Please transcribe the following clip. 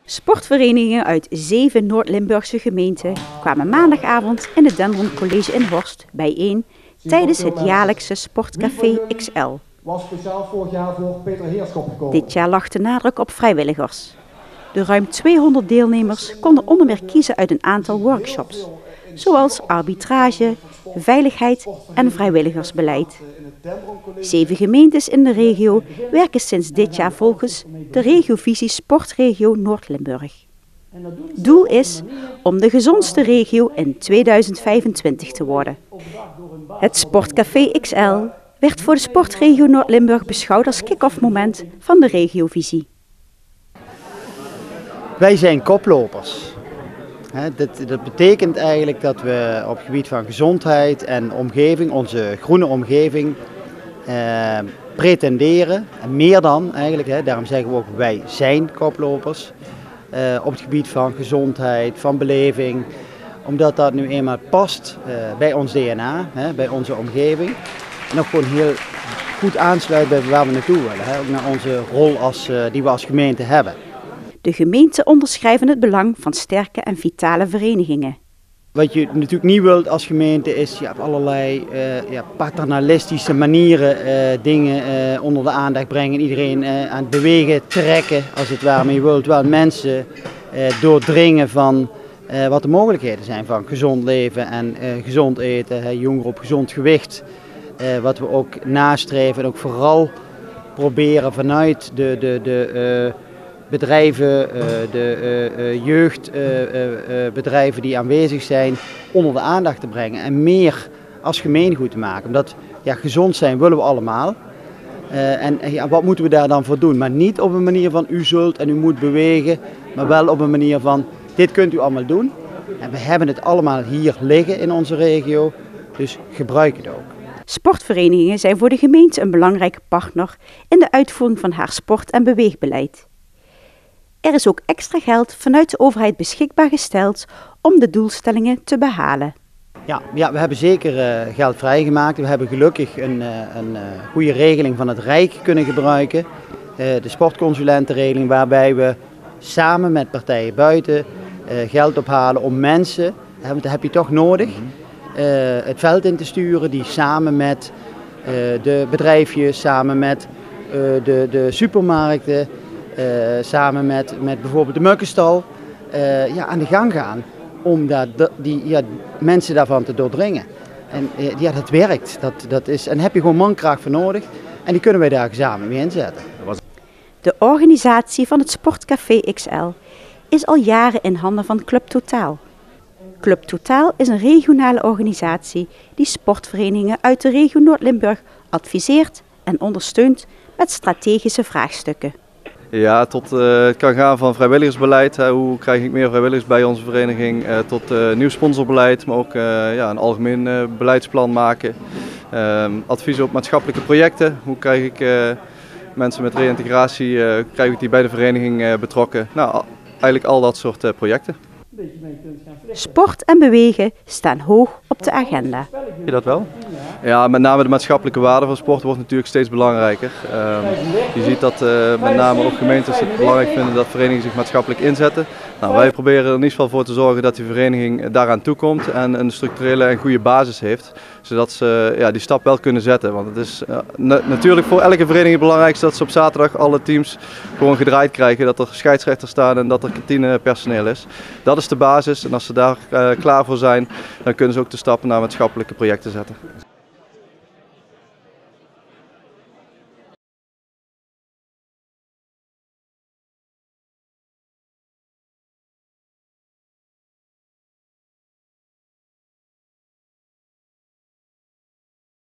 Sportverenigingen uit 7 Noord-Limburgse gemeenten kwamen maandagavond in het Dendron College in Horst bijeen tijdens het jaarlijkse Sportcafé XL. Dit jaar lag de nadruk op vrijwilligers. De ruim 200 deelnemers konden onder meer kiezen uit een aantal workshops, zoals arbitrage, veiligheid en vrijwilligersbeleid. 7 gemeentes in de regio werken sinds dit jaar volgens de regiovisie Sportregio Noord-Limburg. Doel is om de gezondste regio in 2025 te worden. Het Sportcafé XL werd voor de Sportregio Noord-Limburg beschouwd als kick-off moment van de regiovisie. Wij zijn koplopers. Dat betekent eigenlijk dat we op het gebied van gezondheid en omgeving, onze groene omgeving, pretenderen. En meer dan eigenlijk, daarom zeggen we ook wij zijn koplopers. Op het gebied van gezondheid, van beleving. Omdat dat nu eenmaal past bij ons DNA, bij onze omgeving. En ook gewoon heel goed aansluit bij waar we naartoe willen. Ook naar onze rol die we als gemeente hebben. De gemeenten onderschrijven het belang van sterke en vitale verenigingen. Wat je natuurlijk niet wilt als gemeente is op allerlei paternalistische manieren dingen onder de aandacht brengen. Iedereen aan het bewegen, trekken als het ware. Maar je wilt wel mensen doordringen van wat de mogelijkheden zijn van gezond leven en gezond eten. Jongeren op gezond gewicht. Wat we ook nastreven en ook vooral proberen vanuit de bedrijven, de jeugdbedrijven die aanwezig zijn, onder de aandacht te brengen en meer als gemeengoed te maken. Omdat gezond zijn willen we allemaal. Wat moeten we daar dan voor doen? Maar niet op een manier van u zult en u moet bewegen, maar wel op een manier van dit kunt u allemaal doen. En we hebben het allemaal hier liggen in onze regio, dus gebruik het ook. Sportverenigingen zijn voor de gemeente een belangrijke partner in de uitvoering van haar sport- en beweegbeleid. Er is ook extra geld vanuit de overheid beschikbaar gesteld om de doelstellingen te behalen. Ja, we hebben zeker geld vrijgemaakt. We hebben gelukkig een goede regeling van het Rijk kunnen gebruiken. De sportconsulentenregeling waarbij we samen met partijen buiten geld ophalen om mensen, dat heb je toch nodig, het veld in te sturen die samen met de bedrijfjes, samen met de supermarkten, samen met bijvoorbeeld de mukkenstal aan de gang gaan om die mensen daarvan te doordringen. En dat werkt. En daar heb je gewoon mankracht voor nodig en die kunnen wij daar gezamenlijk mee inzetten. De organisatie van het Sportcafé XL is al jaren in handen van Club Totaal. Club Totaal is een regionale organisatie die sportverenigingen uit de regio Noord-Limburg adviseert en ondersteunt met strategische vraagstukken. Ja, het kan gaan van vrijwilligersbeleid. Hoe krijg ik meer vrijwilligers bij onze vereniging, tot nieuw sponsorbeleid, maar ook een algemeen beleidsplan maken. Advies op maatschappelijke projecten. Hoe krijg ik mensen met reïntegratie, krijg ik die bij de vereniging betrokken? Nou, eigenlijk al dat soort projecten. Sport en bewegen staan hoog op de agenda. Zie je dat wel? Ja, met name de maatschappelijke waarde van sport wordt natuurlijk steeds belangrijker. Je ziet dat met name ook gemeentes het belangrijk vinden dat verenigingen zich maatschappelijk inzetten. Nou, wij proberen er in ieder geval voor te zorgen dat die vereniging daaraan toekomt en een structurele en goede basis heeft. Zodat ze die stap wel kunnen zetten. Want het is natuurlijk voor elke vereniging het belangrijkste dat ze op zaterdag alle teams gewoon gedraaid krijgen. Dat er scheidsrechters staan en dat er kantinepersoneel is. Dat is de basis en als ze daar klaar voor zijn, dan kunnen ze ook de stappen naar maatschappelijke projecten zetten.